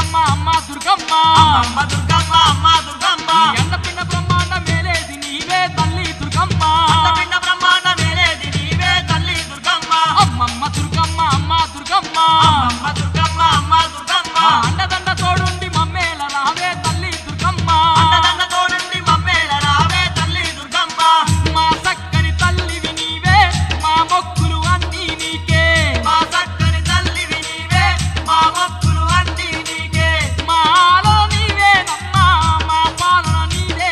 దుర్గమ్మ అమ్మ దుర్గమ్మ అమ్మ దుర్గమ్మ అమ్మ దుర్గమ్మ ఎండపిండ బ్రహ్మాండ మేలేది నీవే తల్లి దుర్గమ్మ పిండ బ్రహ్మాండ మేలేది నీవే తల్లి దుర్గమ్మ అమ్మమ్మ దుర్గమ్మ అమ్మ దుర్గమ్మ అమ్మ దుర్గమ్మ అమ్మ దుర్గమ్మ అండదండ తోడుండి మమ్మేల రావే తల్లి దుర్గమ్మ అండదండ తోడుండి మమ్మేల రావే తల్లి దుర్గమ్మ మా చక్కని తల్లివి నీవే మా మొక్కులు అన్నీ నీకే మా చక్కని తల్లివి నీవే మా మొక్కులు అన్నీ నీకే మాలో నీవేనమ్మా మా పాలన నీదే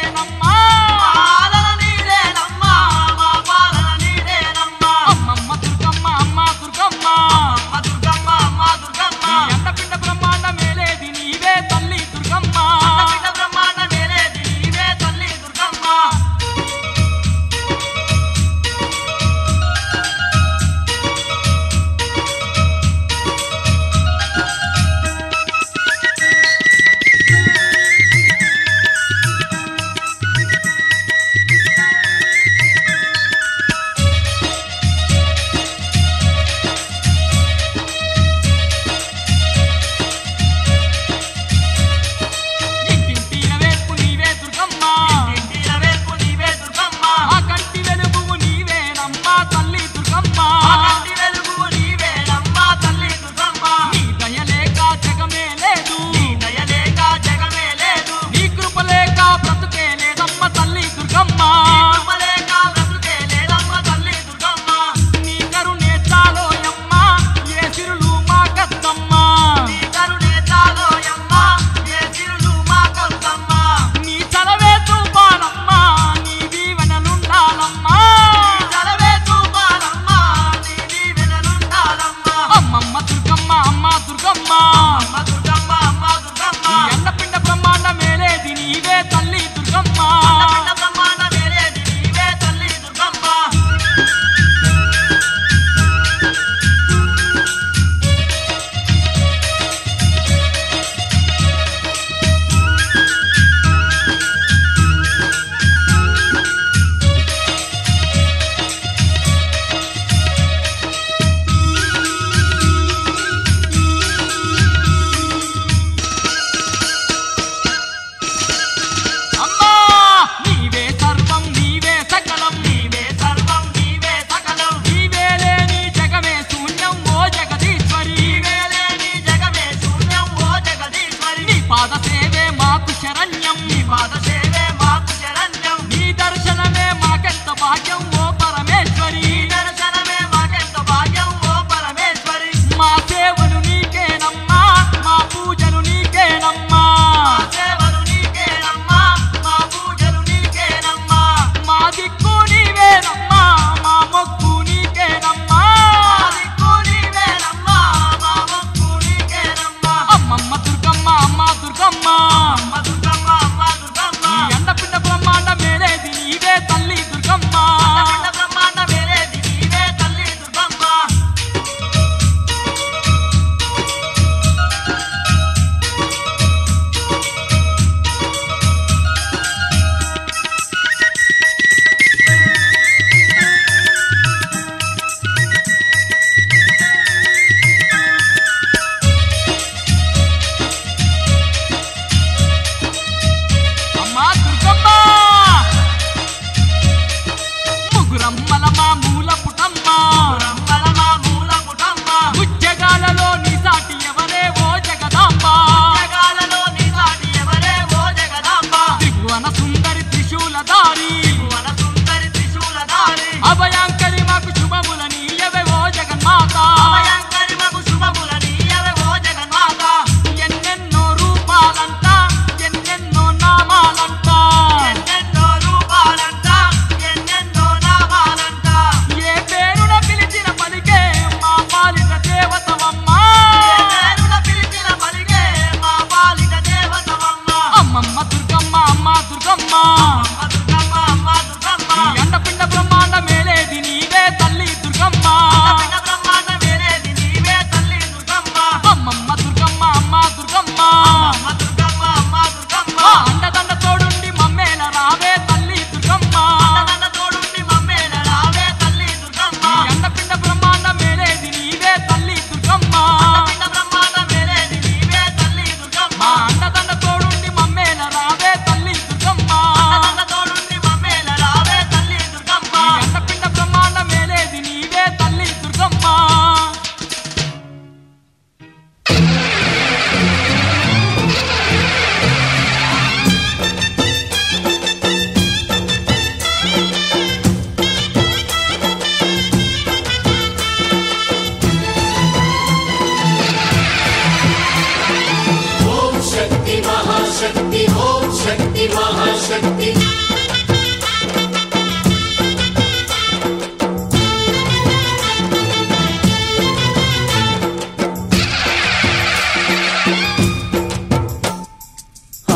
శక్తి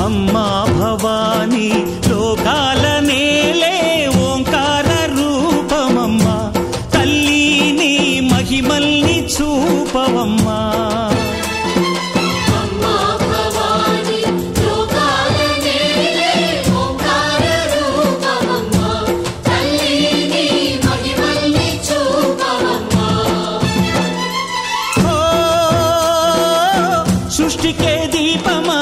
అమ్మా భవాని లోకాల నేలే ఓంకార రూపమమ్మా తల్లిని మహిమల్ని చూపవమ్మా సృష్టికే దీపమా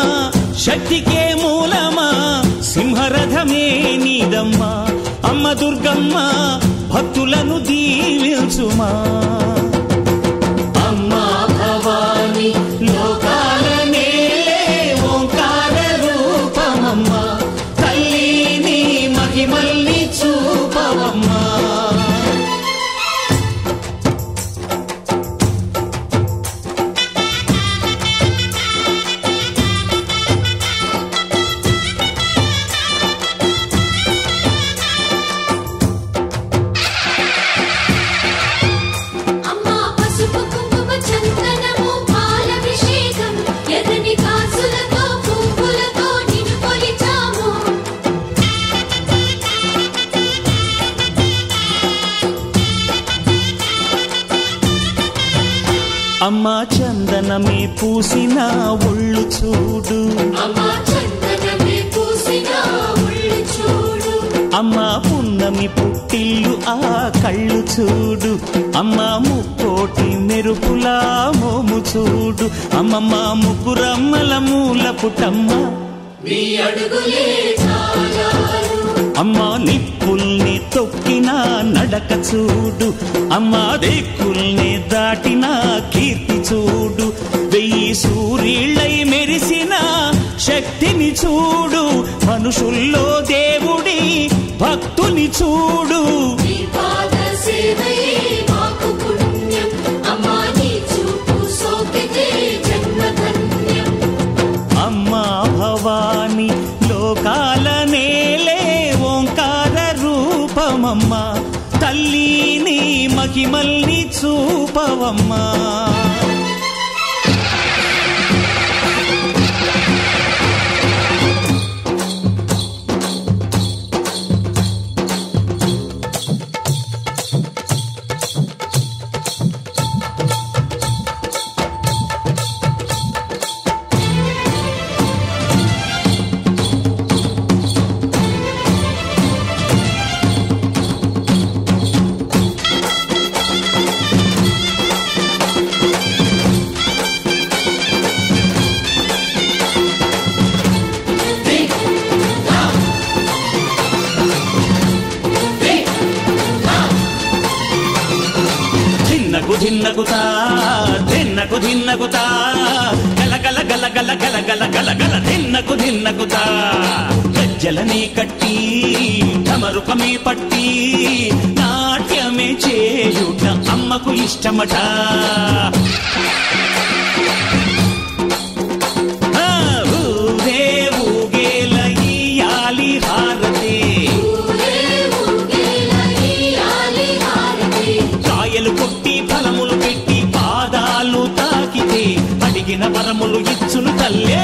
శక్తికే మూలమా సింహరథమే నీదమ్మా అమ్మ దుర్గమ్మ భక్తులను దీవించుమా అమ్మా భవాని లోకాల నేలే ఓంకార రూపమమ్మా తల్లిని మహిమల్ని చూపవమ్మా అమ్మా చందనమే పూసిన ఒళ్ళు చూడు అమ్మా పున్నమి పుట్టిల్లు ఆ కళ్ళు చూడు అమ్మా ముక్కోటి మెరుపులా మోము చూడు అమ్మమ్మ ముగ్గురమ్మల మూల పుట్టమ్మ అమ్మా నిప్పుల్ని తొక్కిన నడక చూడు అమ్మా దిక్కుల్ని దాటిన కీర్తి చూడు 1000 సూర్యుళ్ళై మెరిసిన శక్తిని చూడు మనుషుల్లో దేవుడి భక్తుని చూడు అమ్మా భవాని లోకాల నేలే ఓంకార రూపమమ్మా తల్లిని మహిమల్ని చూపవమ్మా ధిన్నగుతా ధిన్నకు ధిన్నగుతా గల గల గల గల గల గల గల గల ధిన్నగుతా గజ్జలనే కట్టి ఢమరుకమే పట్టి నాట్యమే చేయుట అమ్మకు ఇష్టమట ఊరే ఊగేల ఇయ్యాలి హారతి కాయలు కొట్టి ఫలములు పెట్టి పాదాలు తాకితే అడిగిన వరములు ఇచ్చును తల్లే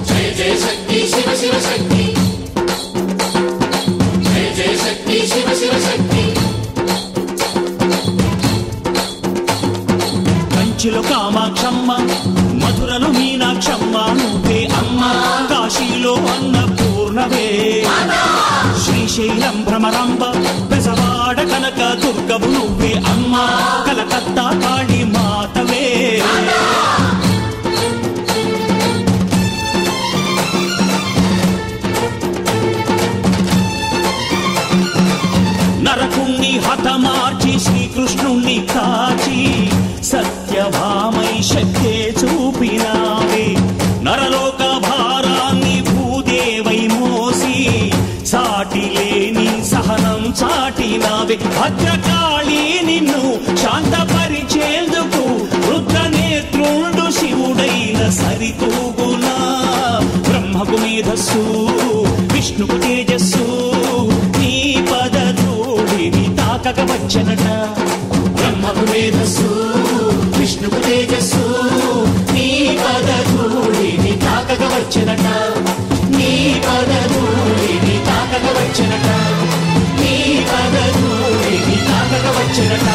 జయ జయ శక్తి శివ శివ శక్తి జయ జయ శక్తి శివ శివ శక్తి కంచిలో కామాక్షమ్మ మధురలో మీనాక్షమ్మ నువ్వే అమ్మ కాశీలో అన్నపూర్ణవే శ్రీశైలం భ్రమరాంబ బెజవాడ కనక దుర్గవు నువ్వే అమ్మ కలకత్తా కాళీ మాతవే నరకుణ్ణి హతమార్చి శ్రీకృష్ణుణ్ణి కాచి సత్యభామై శక్తే చూపినావే నరలోక భారాన్ని భూదేవై మోసి సాటి లేని సహనం చాటినావే భద్రకాళి నిన్ను శాంతపరిచేందుకు రుద్రనేత్రుండు శివుడైన సరితూగునా మేధస్సు విష్ణుకు తేజస్సు నీ పదధూళిని తాకక వచ్చనట బ్రహ్మకు మేధస్సు విష్ణుకు తేజస్సు నీ పదధూళిని తాకక వచ్చనట నీ పదధూళిని తాకక వచ్చనట నీ పదధూళిని తాకక వచ్చనట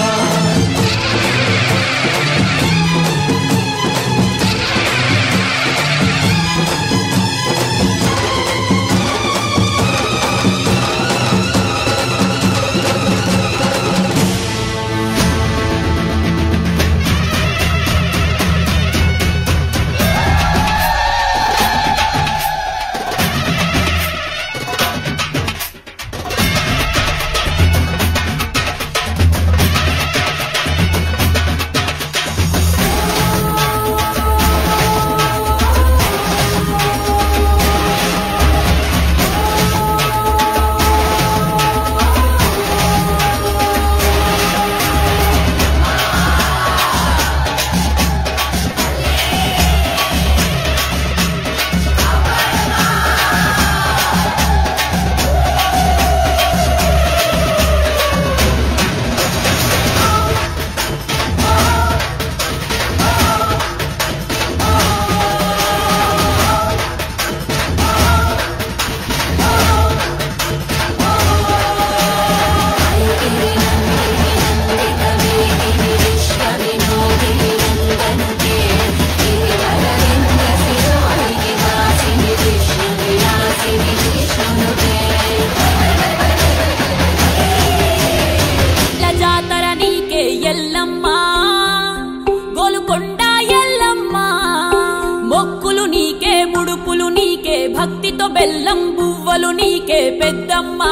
భక్తితో బెల్లం పువ్వులు నీకే పెద్దమ్మా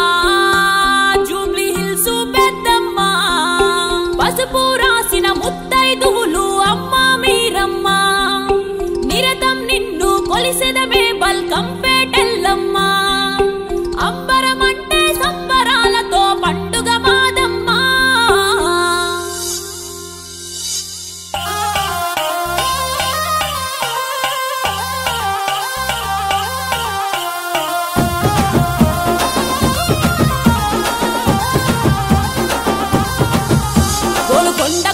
జూబ్లీ హిల్స్ పెద్దమ్మా పసుపు రాసిన ముత్తైదువులు అమ్మా మీరమ్మా నిరతం నిన్ను కొలిసెదమే బల్కంపేటెల్లమ్మా అంబరమంటే సంబరాలతో పండుగ మాదమ్మా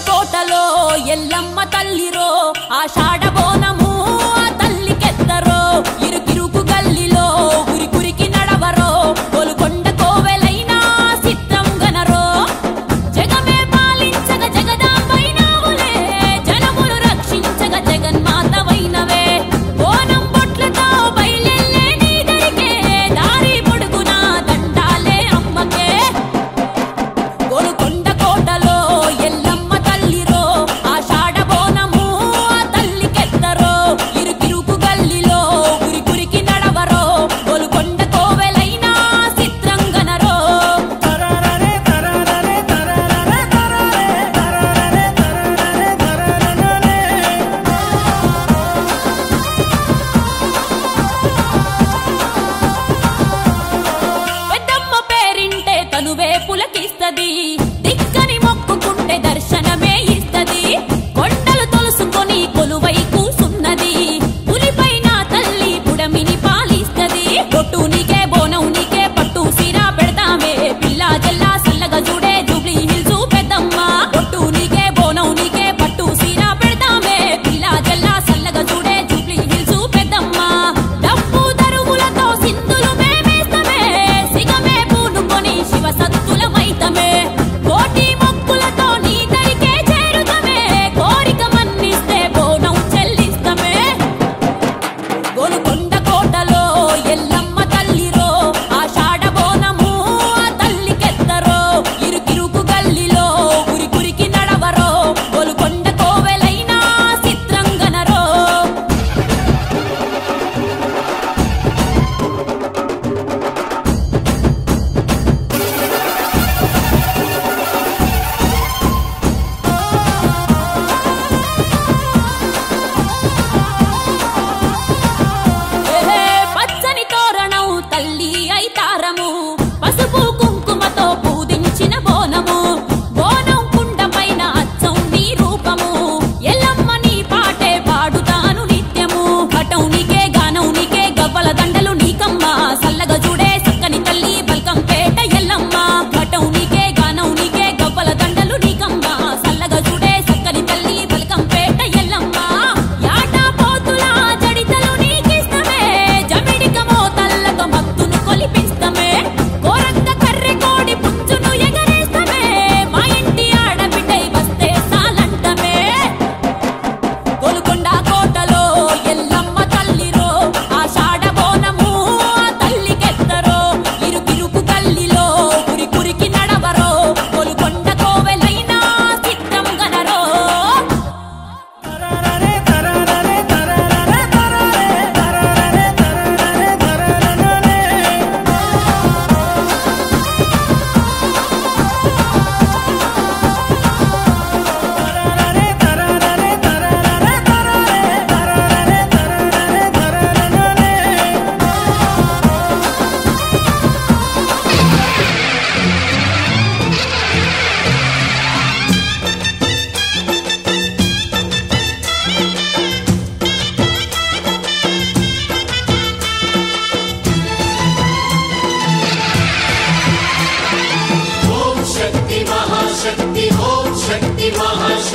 కోటలో ఎల్లమ్మ తల్లిరో ఆషాఢ బోనము ఆ తల్లికెత్తరో ఇరుకిరుకు గల్లిలో ఉరికురికి నడవరో గోలుకొండ కోవెలైనా సిద్ధం గనరో జగమే పాలించగ జగదాంబైనావులే జనములు రక్షించగ జగన్మాతవైనవే బోనం బొట్లతో బయలెల్లే నీ దరికే దారి పొడుగునా దండాలే అమ్మకే గోలుకొండ కోటలో ఎల్లమ్మ తల్లిరో ఆషాఢ బోనము ఆ తల్లికే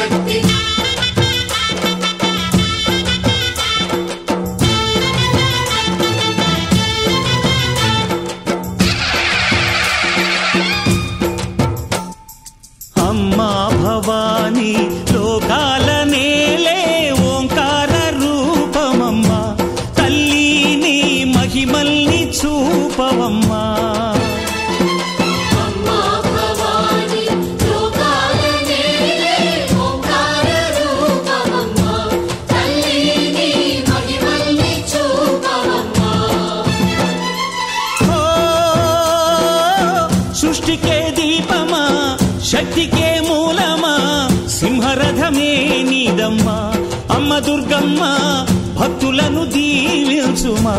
శక్తి అమ్మా భవాని లోకాల నేలే ఓంకార రూపమమ్మా తల్లిని మహిమల్ని చూపవమ్మా అమ్మా భవాని లోకాల నేలే ఓంకార రూపమమ్మా తల్లిని మహిమల్ని చూపవమ్మా ఓ సృష్టికే దీపమా శక్తికే మూలమా సింహరథమే నీదమ్మా అమ్మ దుర్గమ్మ భక్తులను దీవించుమా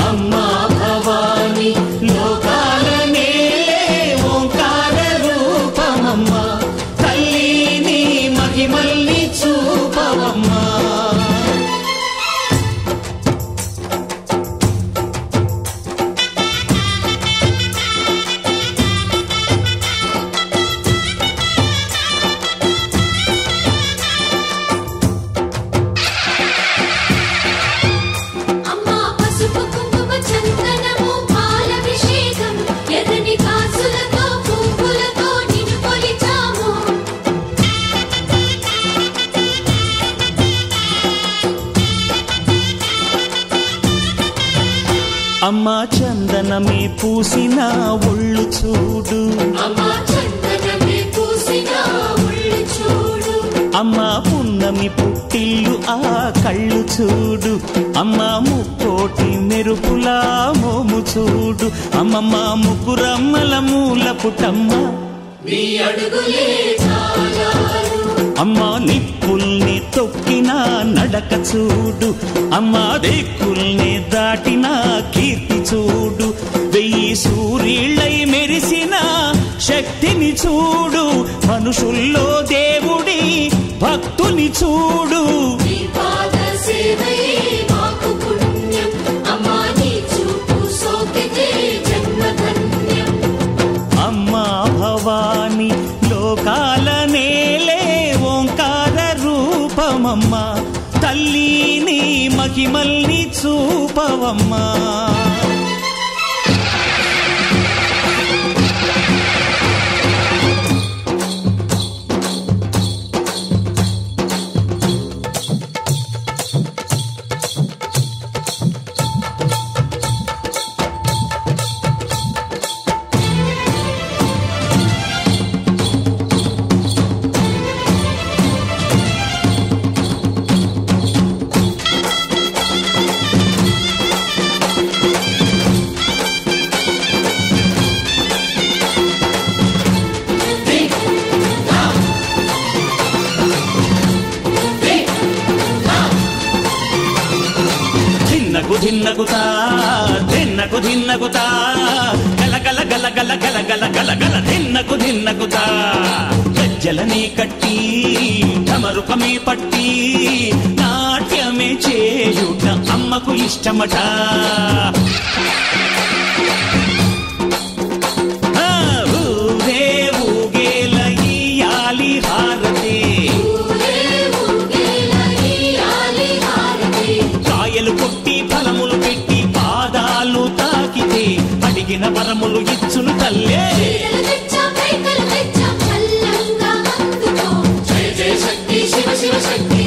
అమ్మా భవాని లోకాల నేలే ఓంకార రూపమమ్మా తల్లిని మహిమల్ని చూపవమ్మా అమ్మా పసుపు కుంకుమ చందనము పాలభిషేకం ఎర్రని కాసులతో పువ్వులతో నిన్ను కొలిచాము అమ్మా చందనమే పూసిన ఒళ్ళు చూడు అమ్మా చందనమే పూసిన ఒళ్ళు చూడు అమ్మా పున్నమి పుట్టిల్లు ఆ కళ్ళు చూడు అమ్మా ముక్కోటి మెరుపులా మోము చూడు అమ్మమ్మ ముగ్గురమ్మల మూల పుట్టమ్మ నీ అడుగులే చాలారు అమ్మా నిప్పుల్ని తొక్కిన నడక చూడు అమ్మా దిక్కుల్ని దాటిన కీర్తి చూడు 1000 సూర్యుళ్ళై మెరిసిన శక్తిని చూడు మనుషుల్లో దేవుడి భక్తుని చూడు నీ పాద సేవయే మాకు పుణ్యం అమ్మా నీ చూపు సోకితే జన్మధన్యం అమ్మా భవాని లోకాల నేలే ఓంకార రూపమమ్మా తల్లిని మహిమల్ని చూపవమ్మా ధిన్నగుతా ధిన్నగుతా గల గల గల గల గల గల గల గల ధిన్నగుతా గజ్జలనే కట్టి ఢమరుకమే పట్టి నాట్యమే చేయుట అమ్మకు ఇష్టమట ఊరే ఊగేల ఇయ్యాలి హారతి కాయలు కొట్టి ఫలములు పెట్టి పాదాలు తాకితే అడిగిన వరములు ఇచ్చును తల్లే జయ జయ శక్తి శివ శివ శక్తి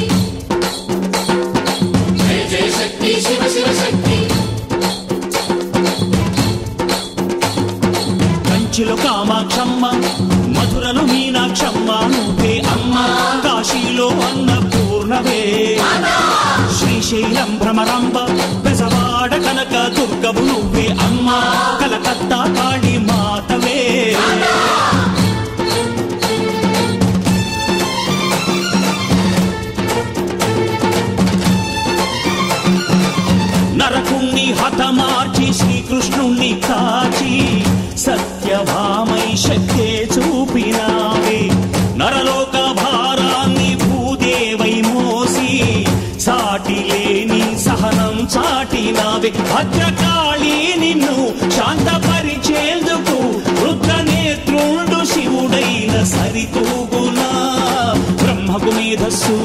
జయ జయ శక్తి శివ శివ శక్తి కంచిలో కామాక్షమ్మ మధురలో మీనాక్షమ్మ నువ్వే అమ్మ కాశీలో అన్నపూర్ణవే శ్రీశైలం భ్రమరాంబ బెజవాడ కనక దుర్గవు నువ్వే అమ్మ కలకత్తా కాళీ మాతవే నరకుణ్ణి హతమార్చి శ్రీకృష్ణుణ్ణి కాచి సత్యభామై శక్తే చూపినావే నరలోక భారాన్ని భూదేవై మోసి సాటి లేని సహనం చాటినావే భద్రకాళి నిన్ను శాంతపరిచేందుకు రుద్రనేత్రుండు శివుడైన సరితూగునా బ్రహ్మకు మేధస్సు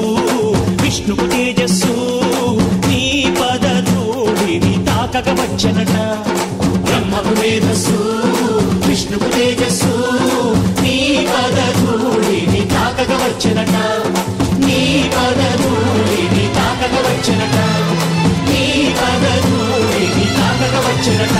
విష్ణుకు తేజస్సు నీ పదధూళిని తాకక వచ్చనట బ్రహ్మకు మేధస్సు విష్ణుకు తేజస్సు నీ పదధూళిని తాకక వచ్చనట నీ పదధూళిని తాకక వచ్చనట నీ పదధూళిని తాకక వచ్చనట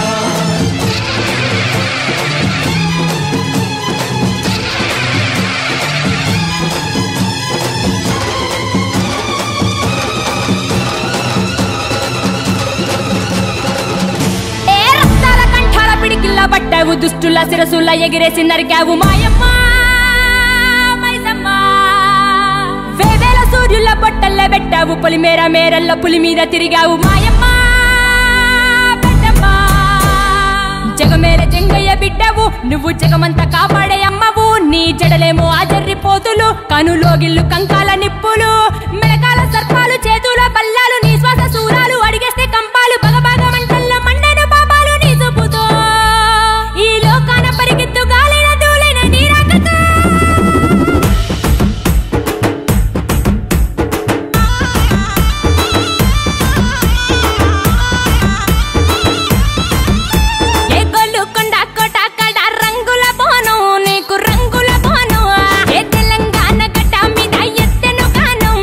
పట్టావు దుష్టుల శిరసుల ఎగిరేసి నరికావు మాయమ్మ మైసమ్మ వేవేల సూర్యుల బొట్టల్ల పెట్టావు పొలిమేర మేరల్ల పులి మీద తిరిగావు మాయమ్మ పెద్దమ్మ జగమేర జంగయ్య బిడ్డవు నువ్వు జగమంతా కాపాడే అమ్మవు నీ జడలేమో ఆజర్రి పోతులు కనులోగిల్లు కంకాల నిప్పులు మెలకాల సర్పాలు చేతుల బల్లాలు నీ శ్వాస సూరాలు అడిగేస్తే కంపాలు బగబాగ మంటల్లో మండను పాపాలు నీ చూపుతో ఈ లోకాన పరిగెత్తు గాలిన దూలైన నీరాకతో ఏ గొల్లు కొండ కోట కడ రంగుల బోనం నీకు రంగుల బోనం ఏ తెలంగాణ గడ్డ మీద ఎత్తెను గానం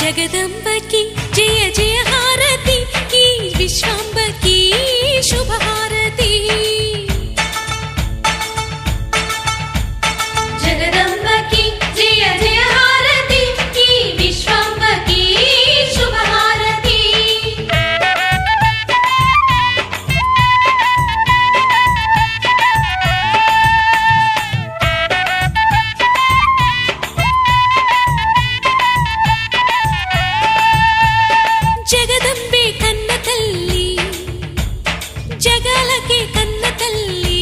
జగదంబకి జయ జయ హారతి ఈ విశ్వంబకి శుభహారతి జగదంబకి జయ జయ హారతి ఈ విశ్వంబకి శుభహారతి జగదంబే కన్న తల్లి జగాలకే కన్న తల్లి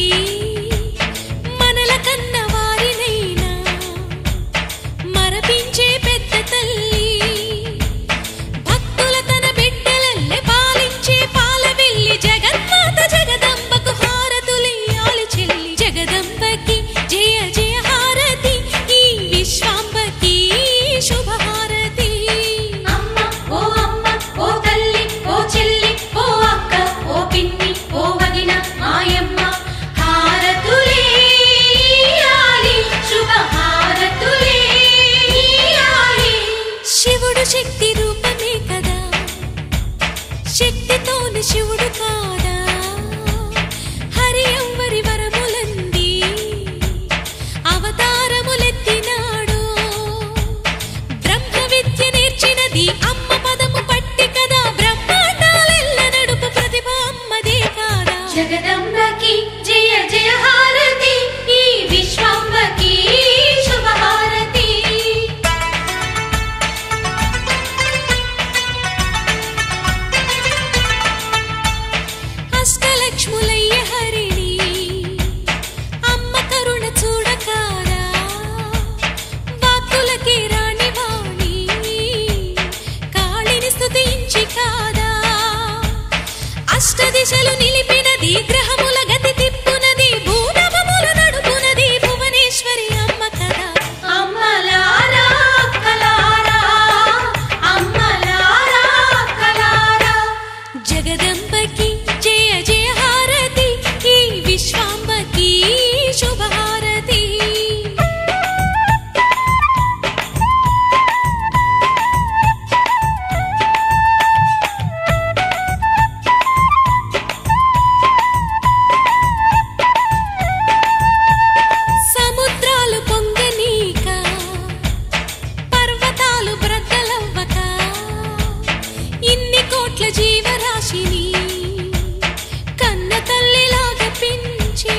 మనల కన్న వారినైనా మరపించే పెద్ద తల్లి భక్తుల తన బిడ్డలల్లే పాలించే పాలవెల్లి జగన్మాత జగదంబకు హారతులియాలి చెల్లి జగదంబకి జయ జయ హారతి ఈ విశ్వాంబకి శుభహారతి అమ్మ ఓ తల్లి ఓ చెల్లి ఓ అక్క ఓ పిన్ని ఓ వదిన మాయమ్మ హారతులేయాలి శుభహారతులేయాలి శివుడు శక్తి రూపమే కదా శక్తితోని శివుడు కాదా హరి ఎవ్వరి వరములంది అవతారములెత్తినాడు బ్రహ్మ విద్య నేర్చినది అమ్మ పదము పట్టి కదా బ్రహ్మాండాలెల్ల నడుపు ప్రతిభ అమ్మదే కాదా జగదంబకి జయ జయ హారతి ఈ విశ్వంబకి శుభహారతి అష్టలక్ష్ములయ్య హరిణి అమ్మ కరుణ చూడకారా వాక్కులకే రాణి వాణి కాళిని స్తుతించి కాదా అష్టదిశలు నిలిపినది గ్రహముల గతి తిప్పునది భూనభముల నడుపునది భువనేశ్వరి అమ్మ కదా అమ్మలారా అక్కలారా అమ్మలారా అక్కలారా జగదంబకి జయ జయ హారతి ఈ విశ్వాంబకి శుభహారతి సముద్రాలు పొంగనీక పర్వతాలు బ్రద్దలవ్వక ఇన్ని కోట్ల జీవరాశిని కన్న తల్లిలాగా పెంచే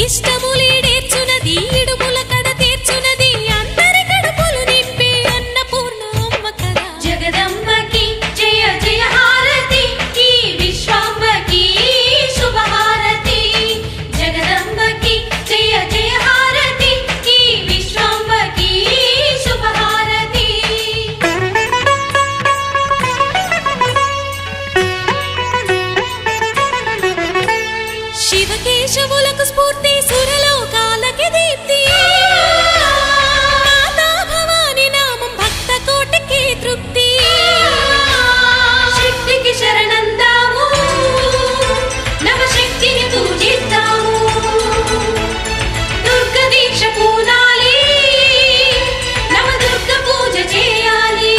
ఇష్టములీడేర్చునది ఇడుముల కడ తీర్చునది అందరి కడుపులు నింపే అన్నపూర్ణ అమ్మ కదా జగదంబకి జయ జయ హారతి ఈ విశ్వాంబకి శుభహారతి జగదంబకి జయ జయ హారతి ఈ విశ్వాంబకి శుభహారతి శివకేశవులకు స్ఫూర్తి సురలోకాలకి దీప్తి మాతా భవాని నామం భక్త కోటికి తృప్తి శక్తికి శరణందాము నవశక్తిని పూజిద్దాము దుర్గ దీక్ష పూనాలి నవదుర్గ పూజ చేయాలి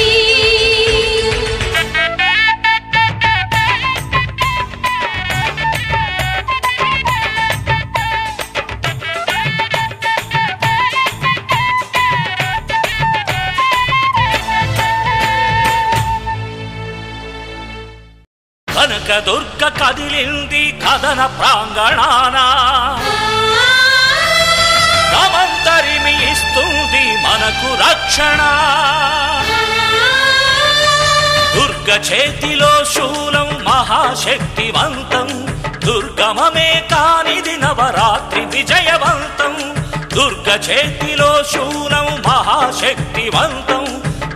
కనక దుర్గ కదిలింది కథన ప్రాంగణాన నమంతరిమి ఇస్తుంది మనకు రక్షణ దుర్గ చేతిలో శూలం మహాశక్తివంతం దుర్గమమే కానిది నవరాత్రి విజయవంతం దుర్గ చేతిలో శూలం మహాశక్తివంతం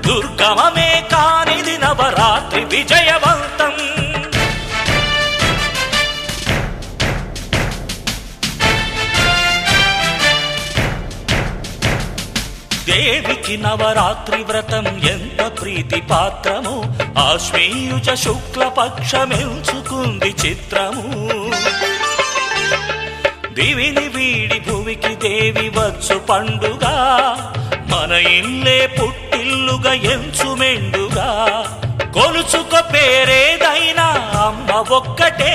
దుర్గమమే కానిది నవరాత్రి విజయవంతం దేవికి నవరాత్రి వ్రతం ఎంత ప్రీతి పాత్రము ఆశ్వీయుజ శుక్ల పక్షమెంచుకుంది చిత్రము దివిని వీడి భువికి దేవి వచ్చు పండుగ మన ఇల్లే పుట్టిల్లు మిగులుగా ఎంచు మెండుగా కొలుచుక పేరేదైనా అమ్మ ఒక్కటే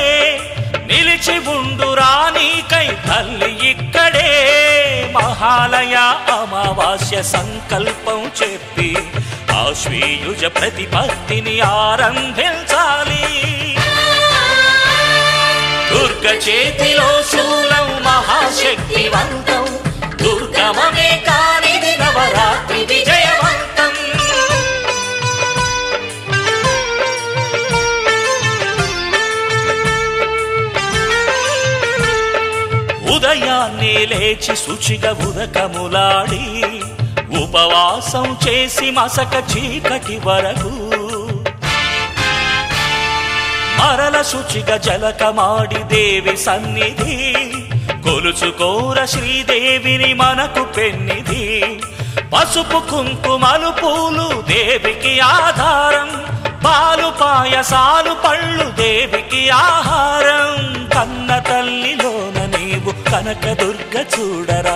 నిలిచి ఉండురా నీకై తల్లి ఇక్కడే మహాలయ అమావాస్య సంకల్పం చెప్పి ఆశ్వీయుజ ప్రతిపత్తిని ఆరంభించాలి దుర్గ చేతిలో శూలం మహాశక్తివంతం దుర్గమమే కానిది నవరాత్రి విజయవంతం ఉదయాన్నే లేచి శుచిగా ఉదకములాడి ఉపవాసం చేసి మసక చీకటి వరకు మరల శుచిగా జలకమాడి దేవి సన్నిధి కొలుచుకోర శ్రీదేవిని మనకు పెన్నిధి పసుపు కుంకుమలు పూలు దేవికి ఆధారం పాలు పాయసాలు పళ్ళు దేవికి ఆహారం కన్న తల్లిలోన నీవు కనకదుర్గ చూడరా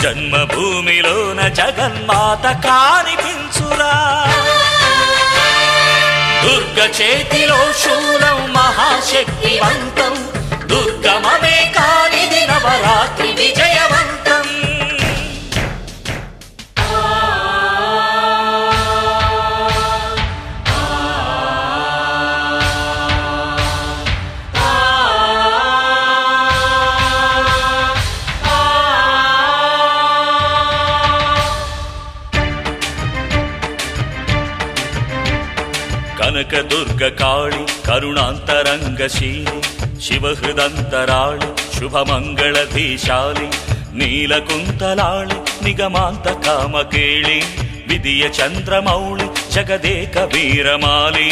జన్మభూమిలోన జగన్మాత కానిపించురా దుర్గ చేతిలో శూలం మహాశక్తివంతం దుర్గమమే కానిది నవరాత్రి విజయవంతం కనకదుర్గ కాళి కరుణాంతరంగశీలి శివహృదంతరాళి శుభమంగళధీశాలి నీలకుంతలాళి నిగమాంత కామకేళి విదియ చంద్రమౌళి జగదేక వీరమాలి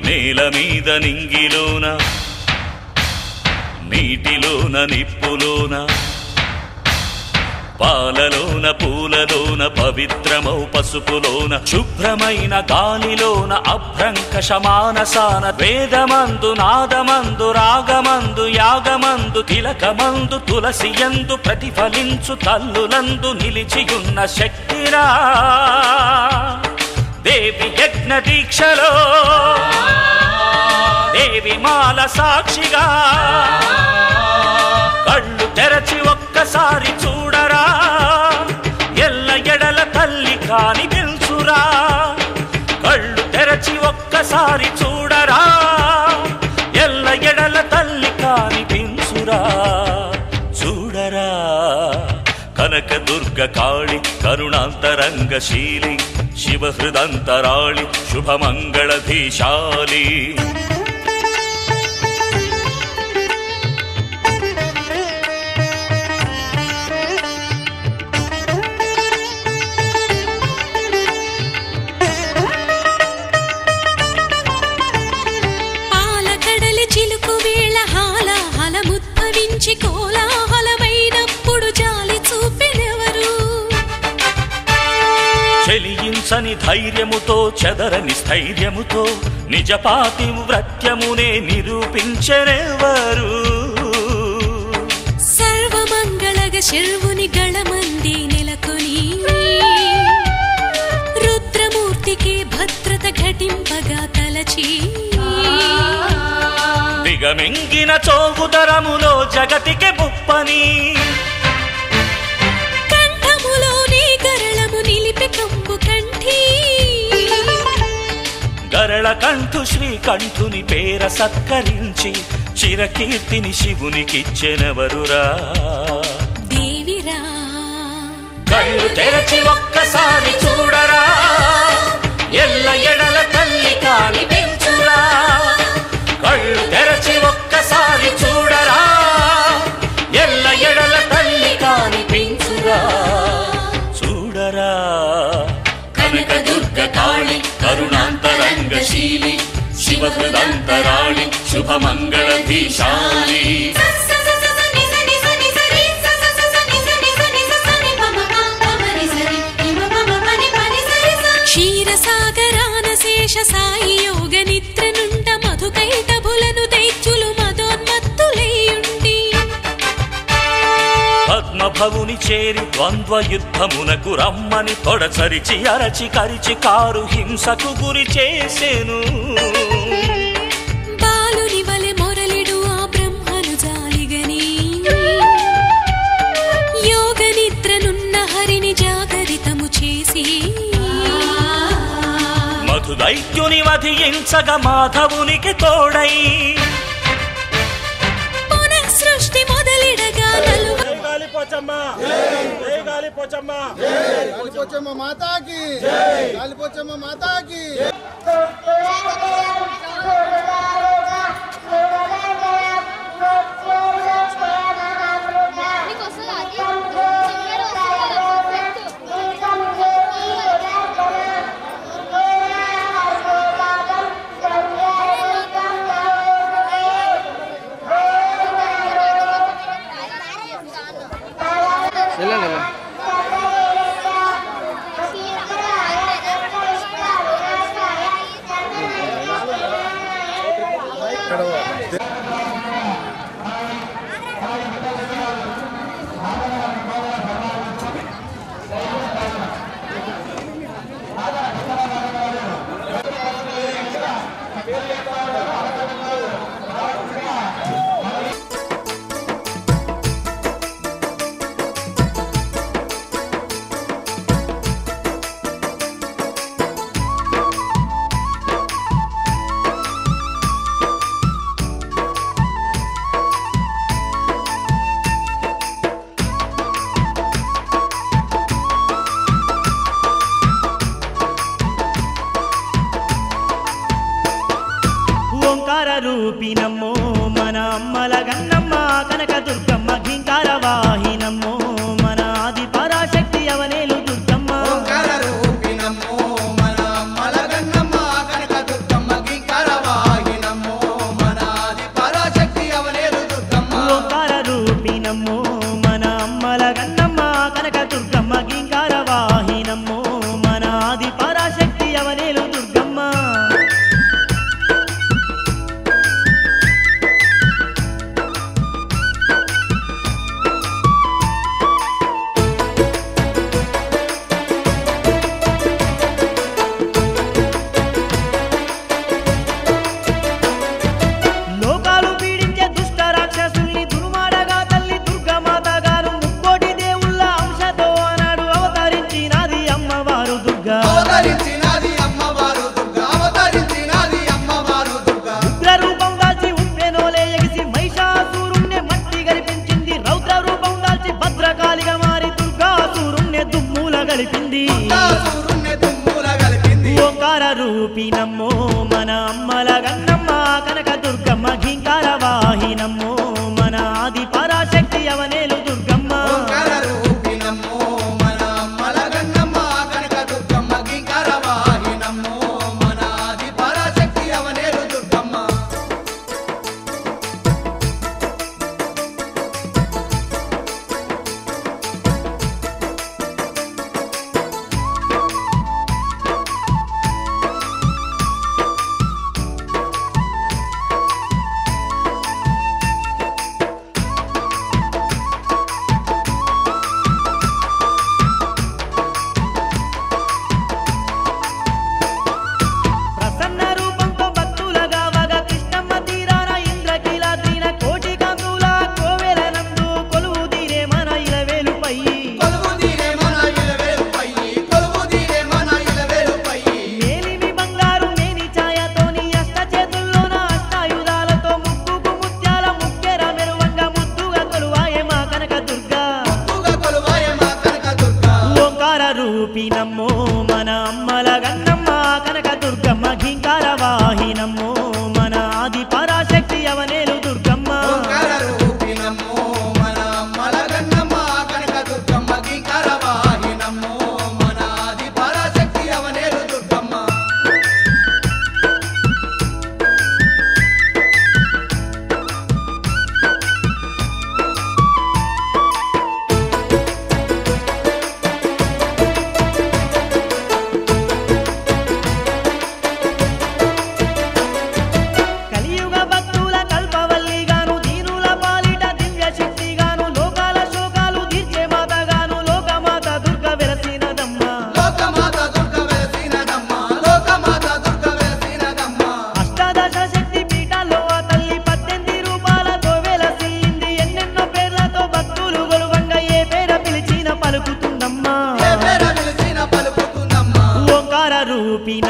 నేల మీద నింగిలోన నీటిలోన నిప్పులోన పాలలోన పూలలోన పవిత్రమౌ పసుపులోన శుభ్రమైన గాలిలోన అభ్రంకషమానసాన వేదమందు నాదమందు రాగమందు యాగమందు తిలకమందు తులసియందు ప్రతిఫలించు తల్లులందు నిలిచియున్న శక్తిరా దేవి యజ్ఞ దీక్షలో దేవి మాల సాక్షిగా కళ్ళు తెరచి ఒక్కసారి చూడరా ఎల్ల ఎడల తల్లి కాని పిలుచురా కళ్ళు తెరచి ఒక్కసారి చూడరా ఎల్ల ఎడల తల్లి కాని పిలుచురా చూడరా కనకదుర్గ కాళి కరుణాంతరంగశీలి శివహృదంతరాళి శుభమంగళధీశాలి చెలియించని ధైర్యముతో చెదరని స్థైర్యముతో నిజపాతి వ్రత్యమునే నిరూపించరెవరు సర్వమంగళగ శర్వుని గళమంది నెలకొని రుద్రమూర్తికి భద్రత ఘటింపగా తలచి దిగమింగిన చోగుదరములో జగతికి బుప్పని గరళ కంఠు శ్రీకంఠుని పేర సత్కరించి చిరకీర్తిని శివునికిచ్చెనవరురా దేవిరా కళ్ళు తెరచి ఒక్కసారి చూడరా ఎల్ల ఎడల తల్లి కాని పెంచురా కళ్ళు తెరచి ఒక్కసారి చూడరా ఎల్ల ఎడల తల్లి కాని పెంచురా చూడరా కనకదుర్గ కాళి కరుణాంతరంగశీలి శివహృదంతరాళి శుభమంగళధీశాలి క్షీరసాగరాన శేష సాయి యోగ నిద్ర నుండ మధుకైటభులను దైత్యులు మదోన్మత్తులేయుండి ధర్మభవుని చేరి ద్వంద్వ యుద్ధమునకు రమ్మని తొడచరిచి అరచి కరిచి కారు హింసకు గురి చేసెను. బాలుని వలె మొరలిడు ఆ బ్రహ్మను జాలిగని యోగ నిద్రనున్న హరిని జాగరితము చేసి మధుదైత్యుని వధించగ మాధవునికి తోడై పునఃసృష్టి మొదలిడగా గాలిపోచమ్మ మాతాకి గాలిపోచమ్మ మాతాకి రూపినమ్మో మన అమ్మల గన్నమ్మ కనక దుర్గమ్మ ఘింకార వాహినమ్మో మన ఆది పరాశక్తి అవనేలు దుర్గమ్మ. ఓంకార రూపినమ్మో మన అమ్మల గన్నమ్మ కనక దుర్గమ్మ ఘింకార వాహినమ్మో మన ఆది పరాశక్తి అవనేలు దుర్గమ్మ. ఓంకార రూపినమ్మో మన అమ్మల గన్నమ్మ కనక దుర్గమ్మ ఘింకార వాహినమ్మో మన ఆది పరాశక్తి అవనేలు దుర్గమ్మ. ఓంకార రూపినమ్మో మన అమ్మల గన్నమ్మ కనక దుర్గమ్మ ఘింకార వాహినమ్మో మన ఆది పరాశక్తి అవనేలు దుర్గమ్మ. ఓంకార రూపినమ్మో మన అమ్మల గన్నమ్మ కనక దుర్గమ్మ ఘింకార వాహినమ్మో మన ఆది పరాశక్తి అవనేలు దుర్గమ్మ.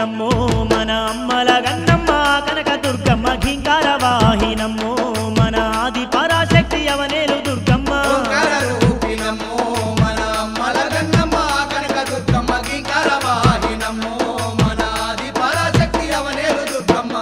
నమ్మో మన అమ్మల గన్నమ్మ కనక దుర్గమ్మ ఘీంకార వాహినమ్మో మన ఆది పరాశక్తి అవనేలు దుర్గమ్మ ఓంకార రూపి నమ్మో మన అమ్మల గన్నమ్మ కనక దుర్గమ్మ ఘీంకార వాహినమ్మో మన ఆది పరాశక్తి అవనేలు దుర్గమ్మ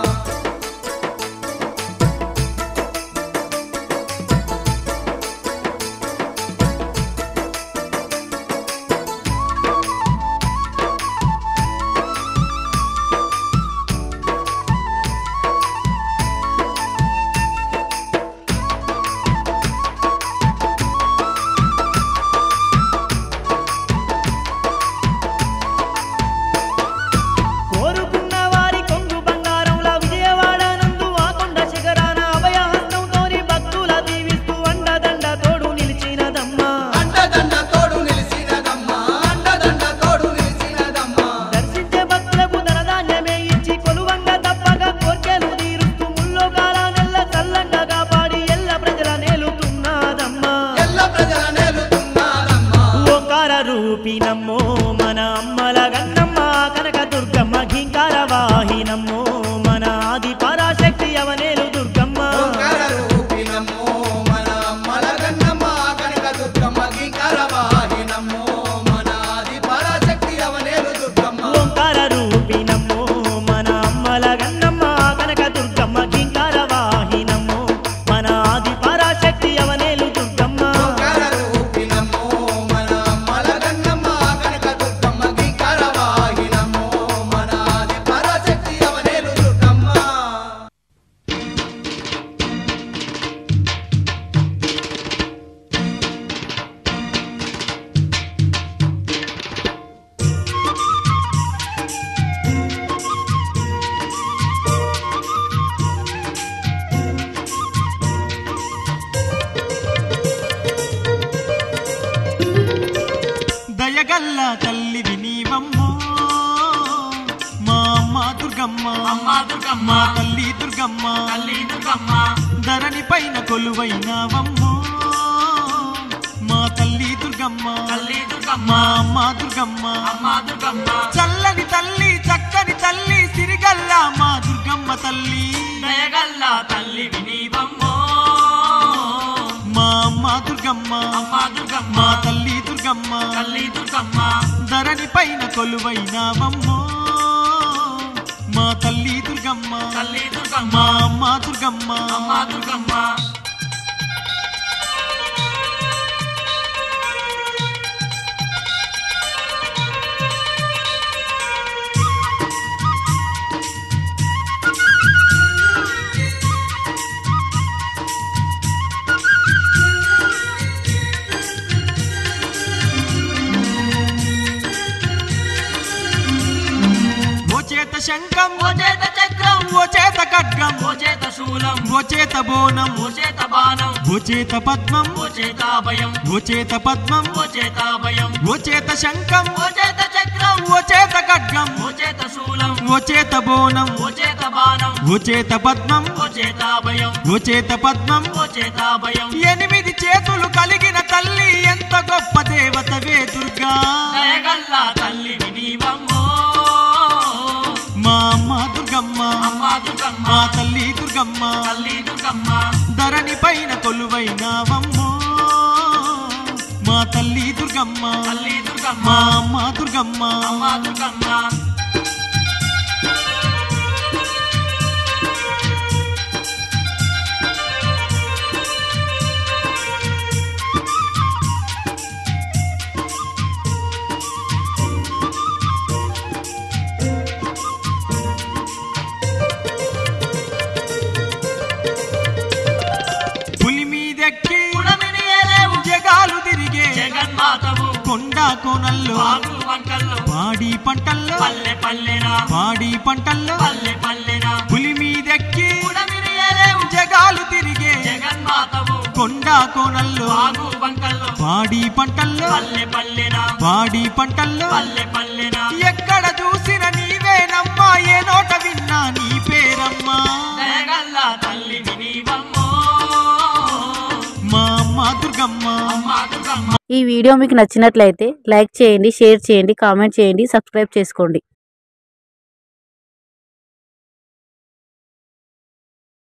కోరుకున్న వారి కొంగు బంగారంలా విజయవాడ నందు ఆ కొండ శిఖరాన అభయహస్తంతోని భక్తుల దీవిస్తూ అండదండ తోడు నిలిచినదమ్మా అండదండ తోడు నిలిచినదమ్మా అండదండ తోడు నిలిచినదమ్మా దర్శించే భక్తులకు ధనధాన్యమే ఇచ్చి కొలువంగ తప్పగా కోర్కెలు తీరుస్తూ ముల్లోకాల నెల్ల చల్లంగా కాపాడి ఎల్ల ప్రజల నేలుతున్నదమ్మా ఎల్ల ప్రజల నేలుతున్నారమ్మా ఓంకార రూపి నమ్మో మన అమ్మల గన్నమ్మ కనక దుర్గమ్మ ఘీంకార వాహినమ్మో మన ఆది పరాశక్తి అవనేలు దుర్గమ్మ ఓంకార రూపి నమ్మో మన అమ్మల గన్నమ్మ కనక దుర్గమ్మ ఘీంకార వాహినమ్మో మన ఆది పరాశక్తి అవనేలు దుర్గమ్మ ఓంకార రూపి నమ్మో మన అమ్మల గన్నమ్మ కనక దుర్గమ్మ ఘీంకార వాహినమ్మో మన ఆది పరాశక్తి అవనేలు దుర్గమ్మ ఓంకార రూపి నమ్మో మన అమ్మల గన్నమ్మ కనక దుర్గమ్మ ఘీంకార వాహినమ్మో మన ఆది పరాశక్తి అవనేలు దుర్గమ్మ దయగల్ల తల్లి వినీవమ్మో మా అమ్మ దుర్గమ్మ అమ్మ దుర్గమ్మ మా తల్లి దుర్గమ్మ తల్లి దుర్గమ్మ ధరణి పైన కొలువైనవమ్మో మా తల్లి దుర్గమ్మ తల్లి దుర్గమ్మ మా అమ్మ దుర్గమ్మ అమ్మ దుర్గమ్మ చల్లని తల్లి చక్కని తల్లి సిరిగల్ల మా దుర్గమ్మ తల్లి దయగల్ల తల్లి వినీవమ్మో మా అమ్మ దుర్గమ్మ అమ్మ దుర్గమ్మ మా తల్లి దుర్గమ్మ తల్లి దుర్గమ్మ ధరణి పైన కొలువైనవమ్మో మా తల్లి దుర్గమ్మ తల్లి దుర్గమ్మ మా అమ్మ దుర్గమ్మ అమ్మ దుర్గమ్మ ఓ చేత శంఖం ఓ చేత చక్రం ఓ చేత ఖడ్గం ఓ చేత శూలం ఓ చేత బోనం ఓ చేత బాణం ఓ చేత పద్మం ఓ చేత అభయం ఓ చేత పద్మం ఓ చేత అభయం ఓ చేత శంఖం ఓ చేత చక్రం ఓ చేత ఖడ్గం ఓ చేత శూలం ఓ చేత బోనం ఓ చేత బాణం ఓ చేత పద్మం ఓ చేత అభయం ఓ చేత పద్మం ఓ చేత అభయం 8 చేతులు కలిగిన తల్లి ఎంత గొప్ప దేవతవే దుర్గా దయగల్ల తల్లి వినీవమ్మో మా అమ్మ దుర్గమ్మ అమ్మ దుర్గమ్మ మా తల్లి దుర్గమ్మ తల్లి దుర్గమ్మ ధరణి పైన కొలువైనవమ్మో మా తల్లి దుర్గమ్మ తల్లి దుర్గమ్మ మా అమ్మ దుర్గమ్మ అమ్మ దుర్గమ్మ పులి మీదెక్కి పుడమిని ఏలేవు జగాలు తిరిగే జగన్మాతవు కొండ కోనల్లో వాగు వంకల్లో పాడి పంటల్లో పల్లె పల్లెనా పాడి పంటల్లో పల్లె పల్లెనా పులి మీదెక్కి పుడమిని ఏలేవు జగాలు తిరిగే జగన్మాతవు కొండ కోనల్లో వాగు వంకల్లో పాడి పంటల్లో పల్లె పల్లెనా పాడి పంటల్లో పల్లె పల్లెనా ఎక్కడ చూసిన నీవేనమ్మా ఏ నోట విన్నా నీ పేరమ్మా దయగల్ల తల్లి వినీవమ్మో మా అమ్మ దుర్గమ్మ అమ్మ దుర్గమ్మ ఈ వీడియో మీకు నచ్చినట్లయితే లైక్ చేయండి, షేర్ చేయండి, కామెంట్ చేయండి, సబ్స్క్రైబ్ చేసుకోండి.